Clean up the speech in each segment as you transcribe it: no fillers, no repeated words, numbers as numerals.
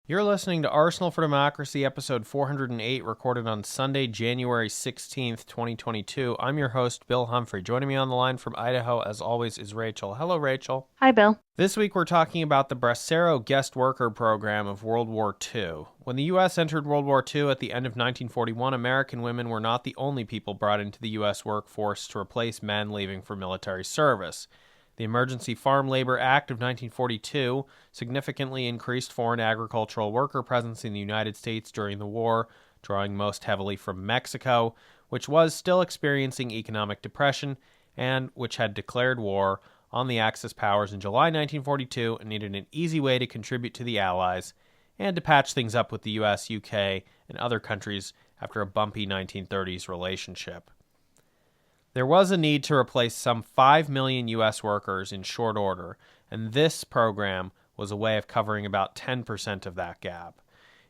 You're listening to Arsenal for Democracy, episode 408, recorded on Sunday, January 16th, 2022. I'm your host, Bill Humphrey. Joining me on the line from Idaho, as always, is Rachel. Hello, Rachel. Hi, Bill. This week, we're talking about the Bracero guest worker program of World War II. When the U.S. entered World War II at the end of 1941, American women were not the only people brought into the U.S. workforce to replace men leaving for military service. The Emergency Farm Labor Act of 1942 significantly increased foreign agricultural worker presence in the United States during the war, drawing most heavily from Mexico, which was still experiencing economic depression and which had declared war on the Axis powers in July 1942 and needed an easy way to contribute to the Allies and to patch things up with the US, UK, and other countries after a bumpy 1930s relationship. There was a need to replace some 5 million U.S. workers in short order, and this program was a way of covering about 10% of that gap.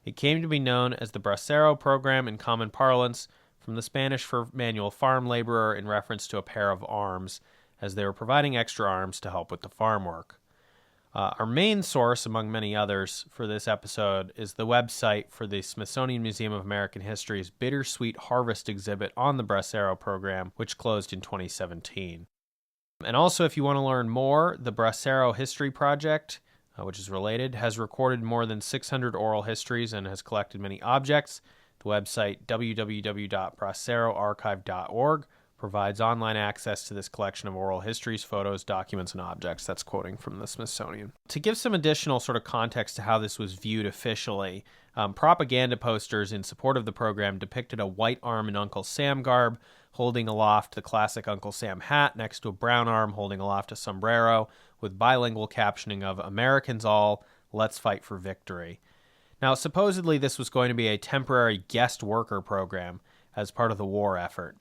It came to be known as the Bracero program in common parlance, from the Spanish for manual farm laborer in reference to a pair of arms, as they were providing extra arms to help with the farm work. Our main source, among many others, for this episode is the website for the Smithsonian Museum of American History's Bittersweet Harvest exhibit on the Bracero program, which closed in 2017. And also, if you want to learn more, the Bracero History Project, which is related, has recorded more than 600 oral histories and has collected many objects. The website, www.braceroarchive.org, provides online access to this collection of oral histories, photos, documents, and objects. That's quoting from the Smithsonian. To give some additional sort of context to how this was viewed officially, propaganda posters in support of the program depicted a white arm in Uncle Sam garb holding aloft the classic Uncle Sam hat next to a brown arm holding aloft a sombrero with bilingual captioning of "Americans all, let's fight for victory." Now, supposedly this was going to be a temporary guest worker program as part of the war effort.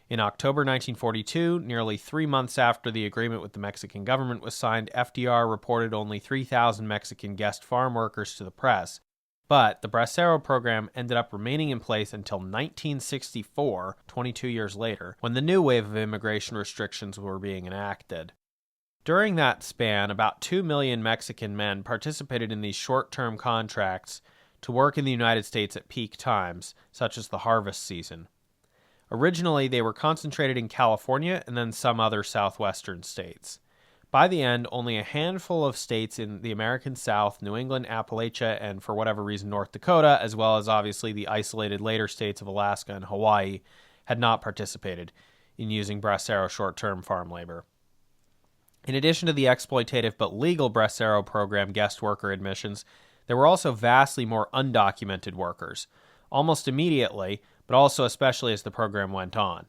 In October 1942, nearly 3 months after the agreement with the Mexican government was signed, FDR reported only 3,000 Mexican guest farm workers to the press. But the Bracero program ended up remaining in place until 1964, 22 years later, when the new wave of immigration restrictions were being enacted. During that span, about 2 million Mexican men participated in these short-term contracts to work in the United States at peak times, such as the harvest season. Originally, they were concentrated in California and then some other southwestern states. By the end, only a handful of states in the American South, New England, Appalachia, and for whatever reason North Dakota, as well as obviously the isolated later states of Alaska and Hawaii, had not participated in using Bracero short-term farm labor. In addition to the exploitative but legal Bracero program guest worker admissions, there were also vastly more undocumented workers. Almost immediately, but also especially as the program went on,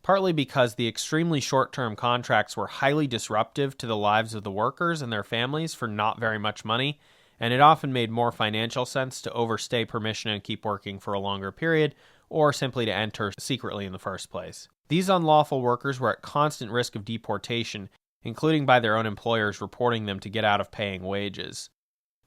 partly because the extremely short-term contracts were highly disruptive to the lives of the workers and their families for not very much money, and it often made more financial sense to overstay permission and keep working for a longer period, or simply to enter secretly in the first place. These unlawful workers were at constant risk of deportation, including by their own employers reporting them to get out of paying wages.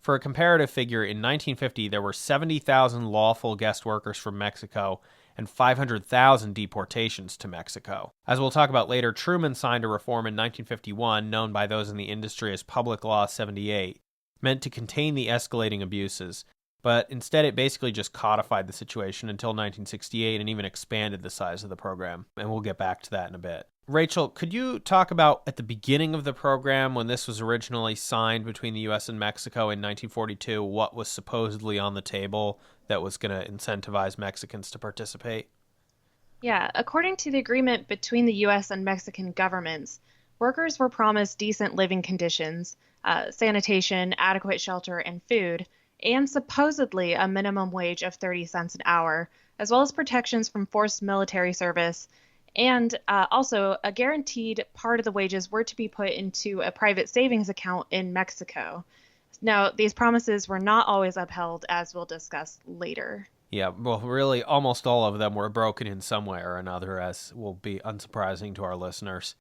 For a comparative figure, in 1950, there were 70,000 lawful guest workers from Mexico and 500,000 deportations to Mexico. As we'll talk about later, Truman signed a reform in 1951, known by those in the industry as Public Law 78, meant to contain the escalating abuses, but instead it basically just codified the situation until 1968 and even expanded the size of the program, and we'll get back to that in a bit. Rachel, could you talk about at the beginning of the program, when this was originally signed between the U.S. and Mexico in 1942, what was supposedly on the table that was going to incentivize Mexicans to participate? Yeah, according to the agreement between the U.S. and Mexican governments, workers were promised decent living conditions, sanitation, adequate shelter, and food, and supposedly a minimum wage of 30 cents an hour, as well as protections from forced military service, and also a guaranteed part of the wages were to be put into a private savings account in Mexico. Now, these promises were not always upheld, as we'll discuss later. Yeah, well, really, almost all of them were broken in some way or another, as will be unsurprising to our listeners.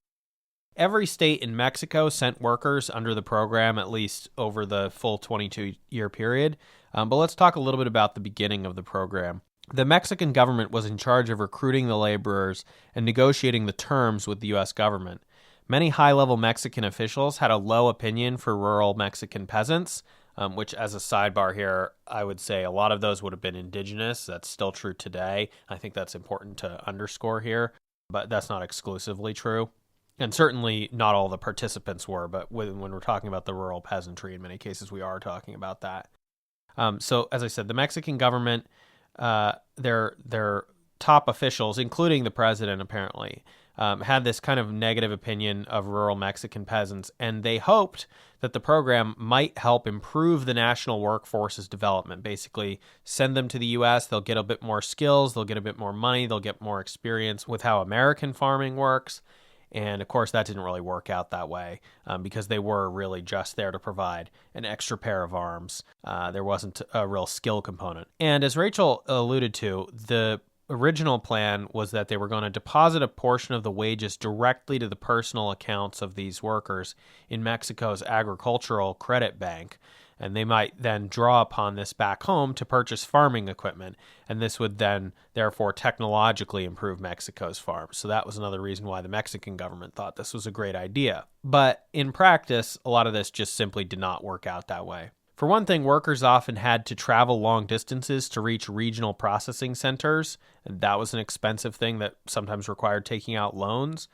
Every state in Mexico sent workers under the program, at least over the full 22-year period. But let's talk a little bit about the beginning of the program. The Mexican government was in charge of recruiting the laborers and negotiating the terms with the U.S. government. Many high-level Mexican officials had a low opinion for rural Mexican peasants, which, as a sidebar here, I would say a lot of those would have been indigenous. That's still true today. I think that's important to underscore here, but that's not exclusively true. And certainly not all the participants were, but when we're talking about the rural peasantry, in many cases, we are talking about that. So, as I said, the Mexican government, their top officials, including the president, apparently, had this kind of negative opinion of rural Mexican peasants, and they hoped that the program might help improve the national workforce's development. Basically, send them to the U.S., they'll get a bit more skills, they'll get a bit more money, they'll get more experience with how American farming works. And of course, that didn't really work out that way because they were really just there to provide an extra pair of arms. There wasn't a real skill component. And as Rachel alluded to, the original plan was that they were going to deposit a portion of the wages directly to the personal accounts of these workers in Mexico's agricultural credit bank. And they might then draw upon this back home to purchase farming equipment. And this would then, therefore, technologically improve Mexico's farms. So that was another reason why the Mexican government thought this was a great idea. But in practice, a lot of this just simply did not work out that way. For one thing, workers often had to travel long distances to reach regional processing centers. And that was an expensive thing that sometimes required taking out loans.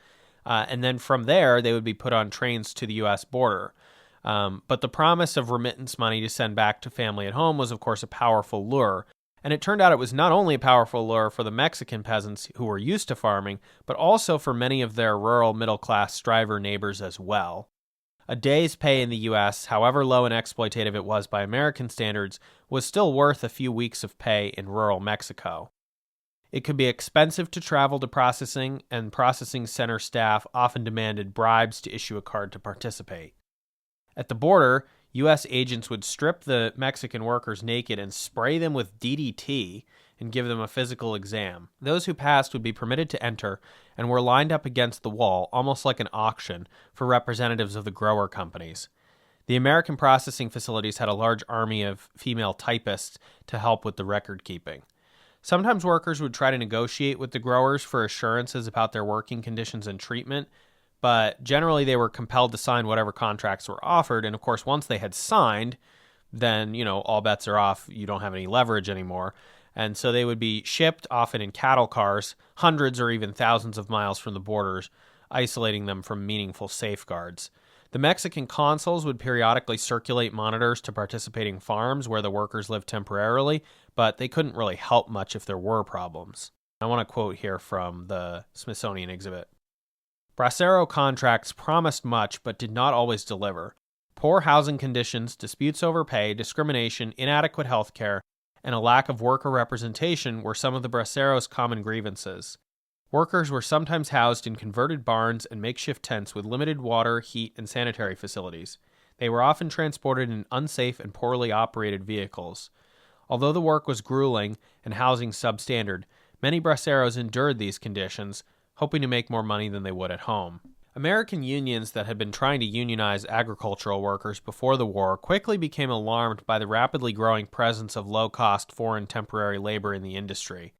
And then from there, they would be put on trains to the U.S. border. But the promise of remittance money to send back to family at home was, of course, a powerful lure. And it turned out it was not only a powerful lure for the Mexican peasants who were used to farming, but also for many of their rural middle-class striver neighbors as well. A day's pay in the U.S., however low and exploitative it was by American standards, was still worth a few weeks of pay in rural Mexico. It could be expensive to travel to processing, and processing center staff often demanded bribes to issue a card to participate. At the border, U.S. agents would strip the Mexican workers naked and spray them with DDT and give them a physical exam. Those who passed would be permitted to enter and were lined up against the wall, almost like an auction, for representatives of the grower companies. The American processing facilities had a large army of female typists to help with the record keeping. Sometimes workers would try to negotiate with the growers for assurances about their working conditions and treatment, but generally they were compelled to sign whatever contracts were offered, and of course once they had signed, then, all bets are off, you don't have any leverage anymore. And so they would be shipped, often in cattle cars, hundreds or even thousands of miles from the borders, isolating them from meaningful safeguards. The Mexican consuls would periodically circulate monitors to participating farms where the workers lived temporarily, but they couldn't really help much if there were problems. I want to quote here from the Smithsonian exhibit. Bracero contracts promised much but did not always deliver. Poor housing conditions, disputes over pay, discrimination, inadequate health care, and a lack of worker representation were some of the Braceros' common grievances. Workers were sometimes housed in converted barns and makeshift tents with limited water, heat, and sanitary facilities. They were often transported in unsafe and poorly operated vehicles. Although the work was grueling and housing substandard, many Braceros endured these conditions, hoping to make more money than they would at home. American unions that had been trying to unionize agricultural workers before the war quickly became alarmed by the rapidly growing presence of low-cost foreign temporary labor in the industry.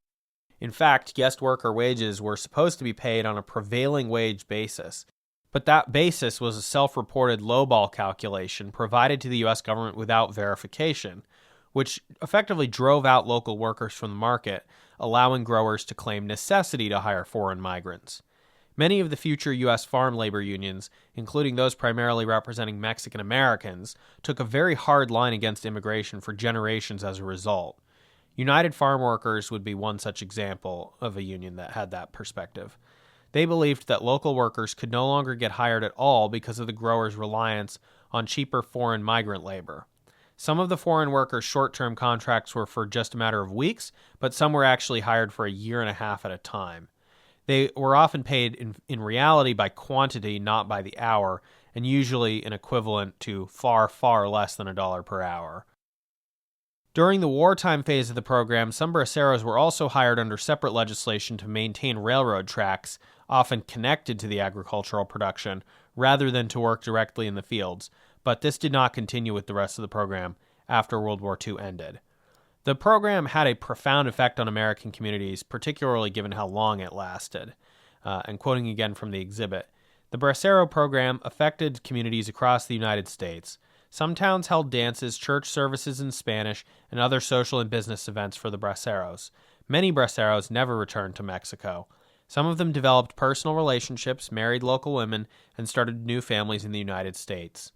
In fact, guest worker wages were supposed to be paid on a prevailing wage basis, but that basis was a self-reported lowball calculation provided to the U.S. government without verification, which effectively drove out local workers from the market, allowing growers to claim necessity to hire foreign migrants. Many of the future U.S. farm labor unions, including those primarily representing Mexican Americans, took a very hard line against immigration for generations as a result. United Farm Workers would be one such example of a union that had that perspective. They believed that local workers could no longer get hired at all because of the growers' reliance on cheaper foreign migrant labor. Some of the foreign workers' short-term contracts were for just a matter of weeks, but some were actually hired for a year and a half at a time. They were often paid in reality by quantity, not by the hour, and usually an equivalent to far, far less than $1 per hour. During the wartime phase of the program, some braceros were also hired under separate legislation to maintain railroad tracks, often connected to the agricultural production, rather than to work directly in the fields, but this did not continue with the rest of the program after World War II ended. The program had a profound effect on American communities, particularly given how long it lasted. And quoting again from the exhibit, the Bracero program affected communities across the United States. Some towns held dances, church services in Spanish, and other social and business events for the braceros. Many braceros never returned to Mexico. Some of them developed personal relationships, married local women, and started new families in the United States.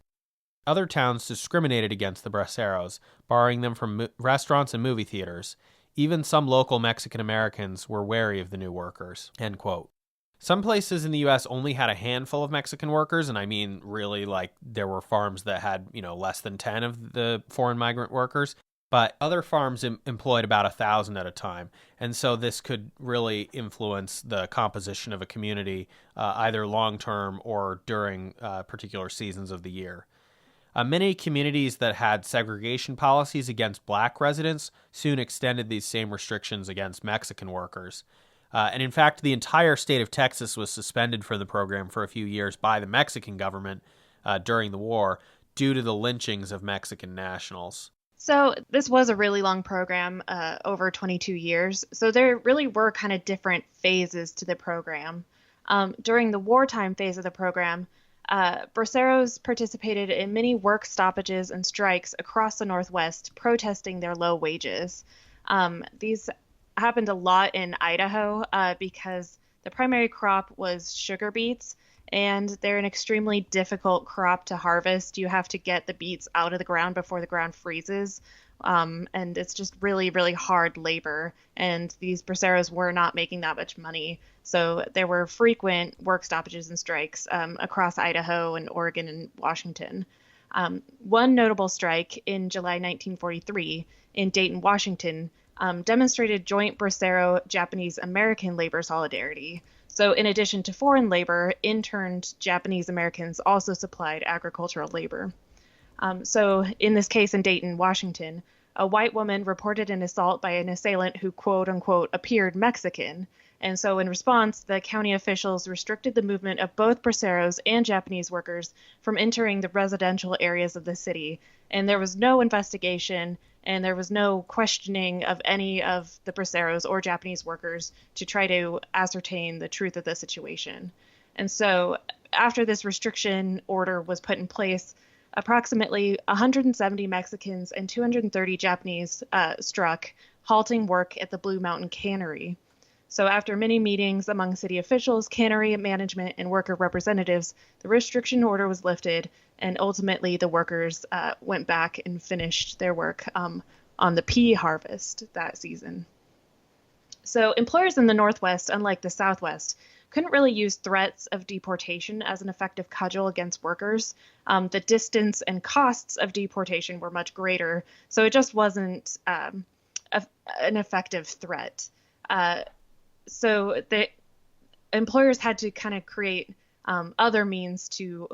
Other towns discriminated against the braceros, barring them from restaurants and movie theaters. Even some local Mexican Americans were wary of the new workers. End quote. Some places in the U.S. only had a handful of Mexican workers, and I mean really like there were farms that had, less than 10 of the foreign migrant workers, but other farms employed about 1,000 at a time. And so this could really influence the composition of a community, either long-term or during particular seasons of the year. Many communities that had segregation policies against black residents soon extended these same restrictions against Mexican workers. And in fact, the entire state of Texas was suspended from the program for a few years by the Mexican government during the war due to the lynchings of Mexican nationals. So this was a really long program, over 22 years. So there really were kind of different phases to the program. During the wartime phase of the program, braceros participated in many work stoppages and strikes across the Northwest, protesting their low wages. These happened a lot in Idaho because the primary crop was sugar beets, and they're an extremely difficult crop to harvest. You have to get the beets out of the ground before the ground freezes, and it's just really, really hard labor. And these braceros were not making that much money, so there were frequent work stoppages and strikes across Idaho and Oregon and Washington. One notable strike in July 1943 in Dayton, Washington, demonstrated joint Bracero-Japanese-American labor solidarity. So in addition to foreign labor, interned Japanese Americans also supplied agricultural labor. So in this case in Dayton, Washington, a white woman reported an assault by an assailant who, quote unquote, appeared Mexican. And so in response, the county officials restricted the movement of both braceros and Japanese workers from entering the residential areas of the city. And there was no investigation, and there was no questioning of any of the braceros or Japanese workers to try to ascertain the truth of the situation. And so after this restriction order was put in place, approximately 170 Mexicans and 230 Japanese struck, halting work at the Blue Mountain Cannery. So after many meetings among city officials, cannery management, and worker representatives, the restriction order was lifted, and ultimately the workers went back and finished their work on the pea harvest that season. So employers in the Northwest, unlike the Southwest, couldn't really use threats of deportation as an effective cudgel against workers. The distance and costs of deportation were much greater, so it just wasn't an effective threat. So the employers had to kind of create other means to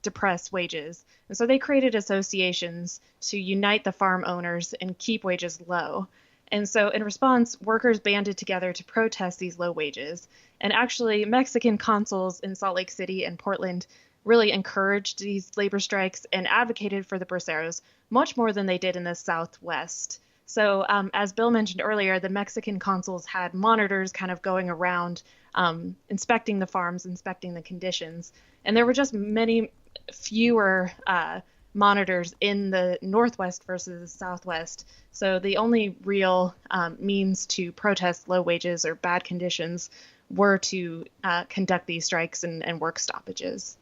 depress wages. And so they created associations to unite the farm owners and keep wages low. And so in response, workers banded together to protest these low wages. And actually, Mexican consuls in Salt Lake City and Portland really encouraged these labor strikes and advocated for the braceros much more than they did in the Southwest. So as Bill mentioned earlier, the Mexican consuls had monitors kind of going around inspecting the farms, inspecting the conditions. And there were just many fewer monitors in the Northwest versus the Southwest. So the only real means to protest low wages or bad conditions were to conduct these strikes and work stoppages.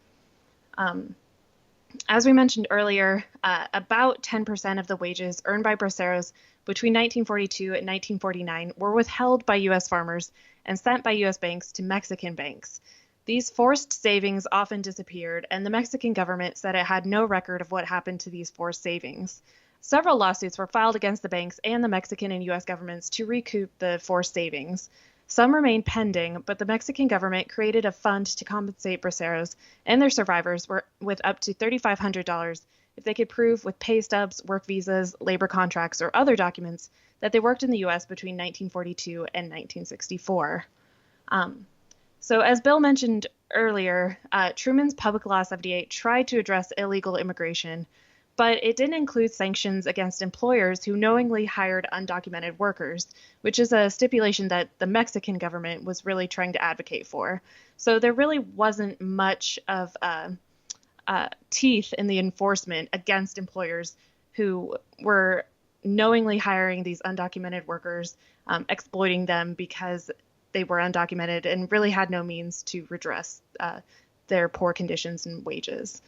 As we mentioned earlier, about 10% of the wages earned by braceros between 1942 and 1949 were withheld by U.S. farmers and sent by U.S. banks to Mexican banks. These forced savings often disappeared, and the Mexican government said it had no record of what happened to these forced savings. Several lawsuits were filed against the banks and the Mexican and U.S. governments to recoup the forced savings. Some remain pending, but the Mexican government created a fund to compensate braceros and their survivors with up to $3,500 if they could prove with pay stubs, work visas, labor contracts, or other documents that they worked in the U.S. between 1942 and 1964. So as Bill mentioned earlier, Truman's Public Law 78 tried to address illegal immigration, but it didn't include sanctions against employers who knowingly hired undocumented workers, which is a stipulation that the Mexican government was really trying to advocate for. So there really wasn't much of teeth in the enforcement against employers who were knowingly hiring these undocumented workers, exploiting them because they were undocumented and really had no means to redress their poor conditions and wages.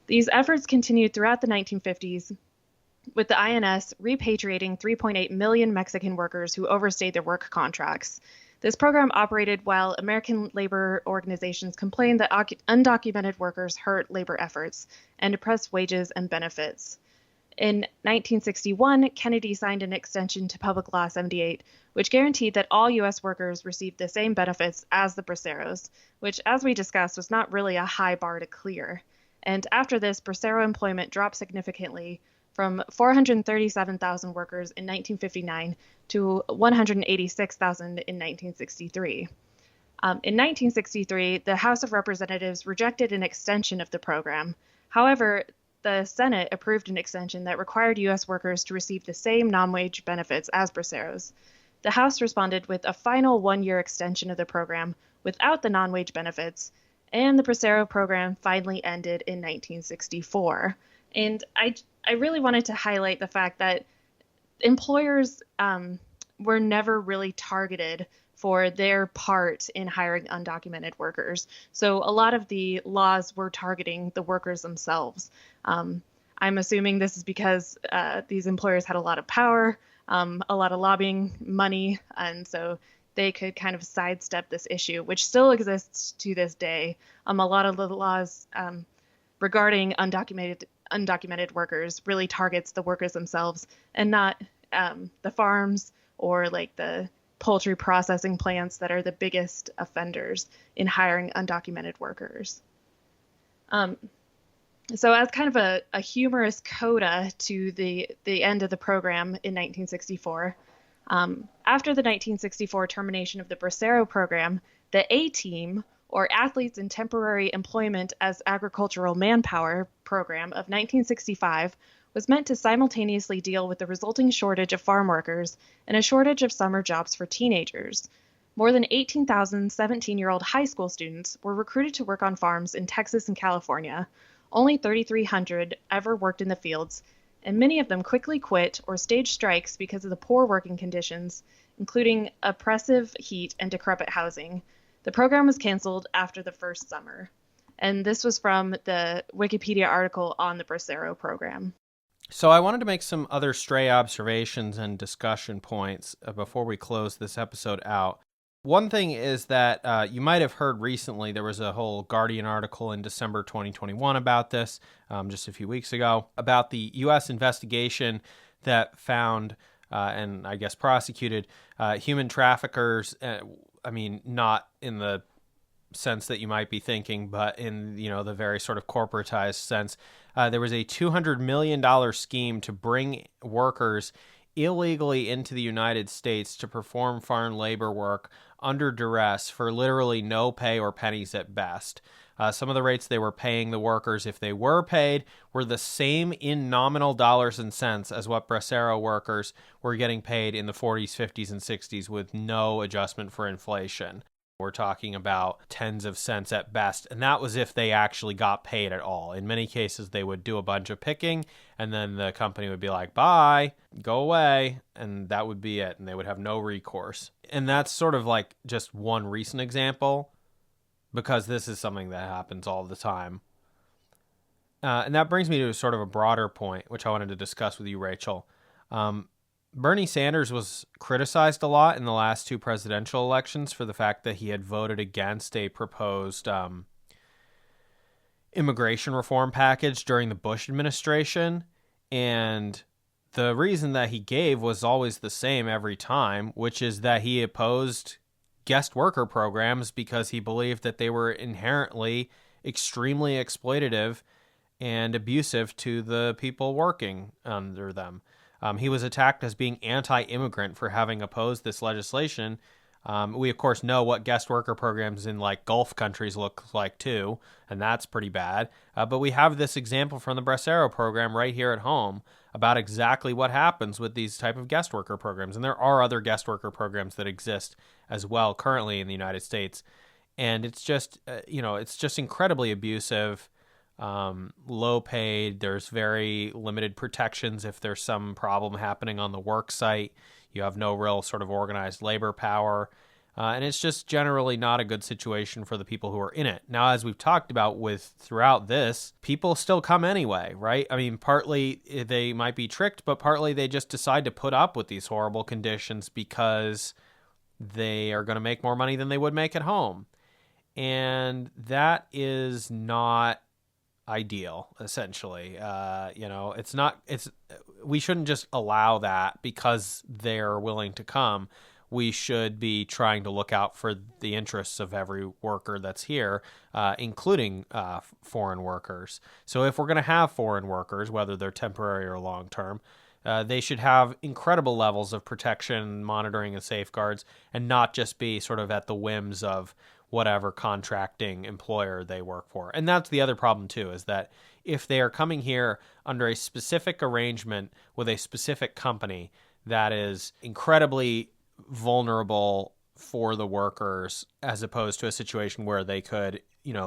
These efforts continued throughout the 1950s, with the INS repatriating 3.8 million Mexican workers who overstayed their work contracts. This program operated while American labor organizations complained that undocumented workers hurt labor efforts and depressed wages and benefits. In 1961, Kennedy signed an extension to Public Law 78, which guaranteed that all U.S. workers received the same benefits as the Braceros, which, as we discussed, was not really a high bar to clear. And after this, Bracero employment dropped significantly from 437,000 workers in 1959 to 186,000 in 1963. In 1963, the House of Representatives rejected an extension of the program. However, the Senate approved an extension that required U.S. workers to receive the same non-wage benefits as Braceros. The House responded with a final one-year extension of the program without the non-wage benefits, and the Bracero program finally ended in 1964. And I really wanted to highlight the fact that employers were never really targeted for their part in hiring undocumented workers. So a lot of the laws were targeting the workers themselves. I'm assuming this is because these employers had a lot of power, a lot of lobbying money, and so they could kind of sidestep this issue, which still exists to this day. A lot of the laws regarding undocumented workers really targets the workers themselves and not the farms or like the poultry processing plants that are the biggest offenders in hiring undocumented workers. So as kind of a humorous coda to the end of the program in 1964, after the 1964 termination of the Bracero program, the A-Team, or Athletes in Temporary Employment as Agricultural Manpower program of 1965, was meant to simultaneously deal with the resulting shortage of farm workers and a shortage of summer jobs for teenagers. More than 18,000 17-year-old high school students were recruited to work on farms in Texas and California. Only 3,300 ever worked in the fields, and many of them quickly quit or staged strikes because of the poor working conditions, including oppressive heat and decrepit housing. The program was canceled after the first summer. And this was from the Wikipedia article on the Bracero program. So I wanted to make some other stray observations and discussion points before we close this episode out. One thing is that you might have heard recently there was a whole Guardian article in December 2021 about this, just a few weeks ago, about the U.S. investigation that found and I guess prosecuted human traffickers. Not in the sense that you might be thinking, but in the very sort of corporatized sense. There was a $200 million scheme to bring workers illegally into the United States to perform foreign labor work under duress for literally no pay or pennies at best. Some of the rates they were paying the workers, if they were paid, were the same in nominal dollars and cents as what Bracero workers were getting paid in the 40s, 50s, and 60s with no adjustment for inflation. We're talking about tens of cents at best, and that was if they actually got paid at all. In many cases, they would do a bunch of picking, and then the company would be like, bye, go away, and that would be it, and they would have no recourse. And that's sort of like just one recent example, because this is something that happens all the time. And that brings me to sort of a broader point, which I wanted to discuss with you, Rachel. Bernie Sanders was criticized a lot in the last two presidential elections for the fact that he had voted against a proposed immigration reform package during the Bush administration. And the reason that he gave was always the same every time, which is that he opposed guest worker programs because he believed that they were inherently extremely exploitative and abusive to the people working under them. He was attacked as being anti-immigrant for having opposed this legislation. We, of course, know what guest worker programs in like Gulf countries look like, too, and that's pretty bad. But we have this example from the Bracero program right here at home about exactly what happens with these type of guest worker programs. And there are other guest worker programs that exist as well currently in the United States. And it's just, it's just incredibly abusive. low paid. There's very limited protections if there's some problem happening on the work site. You have no real sort of organized labor power. And it's just generally not a good situation for the people who are in it. Now, as we've talked about with throughout this, people still come anyway, right? I mean, partly they might be tricked, but partly they just decide to put up with these horrible conditions because they are going to make more money than they would make at home. And that is not ideal, essentially. We shouldn't just allow that because they're willing to come. We should be trying to look out for the interests of every worker that's here, including foreign workers. So if we're going to have foreign workers, whether they're temporary or long-term, they should have incredible levels of protection, monitoring, and safeguards, and not just be sort of at the whims of whatever contracting employer they work for. And that's the other problem, too, is that if they are coming here under a specific arrangement with a specific company that is incredibly vulnerable for the workers, as opposed to a situation where they could,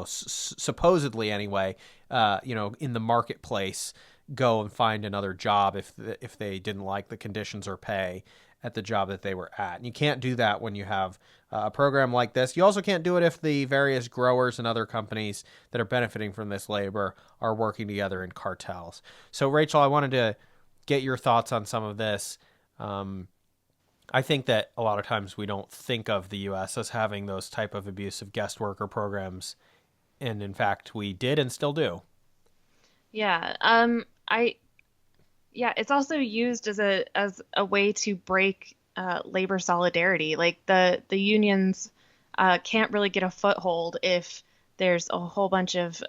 supposedly anyway, in the marketplace, go and find another job if they didn't like the conditions or pay at the job that they were at. And you can't do that when you have a program like this. You also can't do it if the various growers and other companies that are benefiting from this labor are working together in cartels. So, Rachel, I wanted to get your thoughts on some of this. I think that a lot of times we don't think of the U.S. as having those type of abusive guest worker programs. And in fact, we did and still do. Yeah. It's also used as a way to break labor solidarity. Like the unions can't really get a foothold if there's a whole bunch of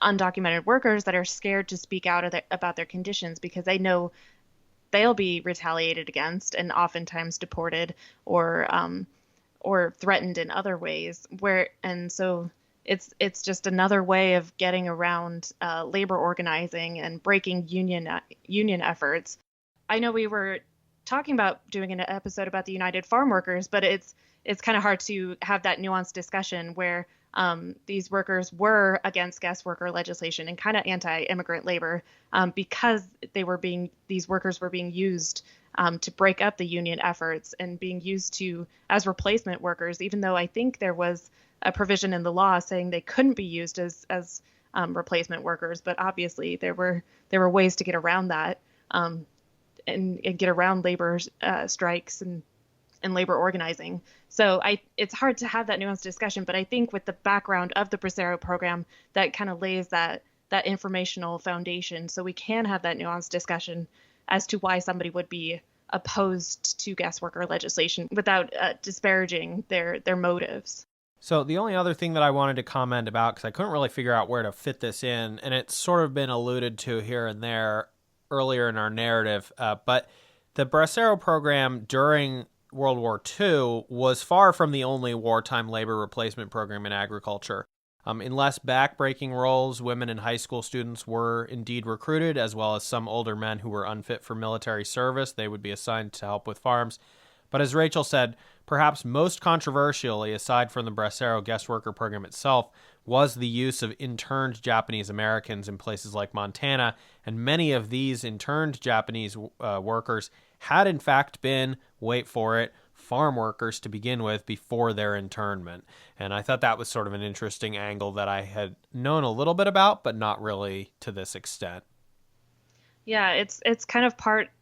undocumented workers that are scared to speak out about their conditions because they know they'll be retaliated against and oftentimes deported or threatened in other ways. So it's just another way of getting around labor organizing and breaking union efforts. I know we were talking about doing an episode about the United Farm Workers, but it's kind of hard to have that nuanced discussion where these workers were against guest worker legislation and kind of anti-immigrant labor because these workers were being used to break up the union efforts and being used as replacement workers, even though I think there was a provision in the law saying they couldn't be used as replacement workers. But obviously there were ways to get around that and get around labor strikes and labor organizing. So it's hard to have that nuanced discussion, but I think with the background of the Bracero program, that kind of lays that informational foundation so we can have that nuanced discussion as to why somebody would be opposed to guest worker legislation without disparaging their motives. So the only other thing that I wanted to comment about, because I couldn't really figure out where to fit this in, and it's sort of been alluded to here and there earlier in our narrative, but the Bracero program during World War II was far from the only wartime labor replacement program in agriculture. In less back-breaking roles, women and high school students were indeed recruited, as well as some older men who were unfit for military service. They would be assigned to help with farms. But as Rachel said, perhaps most controversially, aside from the Bracero guest worker program itself, was the use of interned Japanese Americans in places like Montana, and many of these interned Japanese workers had in fact been, wait for it, farm workers to begin with before their internment. And I thought that was sort of an interesting angle that I had known a little bit about, but not really to this extent. Yeah, it's kind of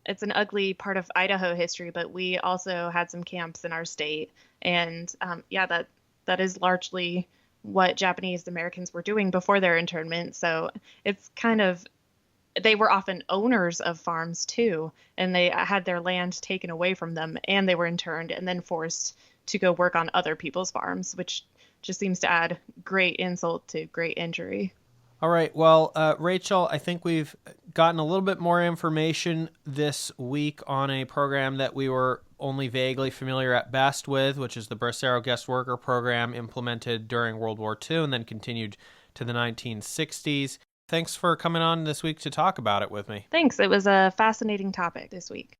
it's an ugly part of Idaho history, but we also had some camps in our state. And that is largely what Japanese Americans were doing before their internment. So it's they were often owners of farms too, and they had their land taken away from them, and they were interned and then forced to go work on other people's farms, which just seems to add great insult to great injury. All right. Well, Rachel, I think we've gotten a little bit more information this week on a program that we were only vaguely familiar at best with, which is the Bracero Guest Worker Program implemented during World War II and then continued to the 1960s. Thanks for coming on this week to talk about it with me. Thanks. It was a fascinating topic this week.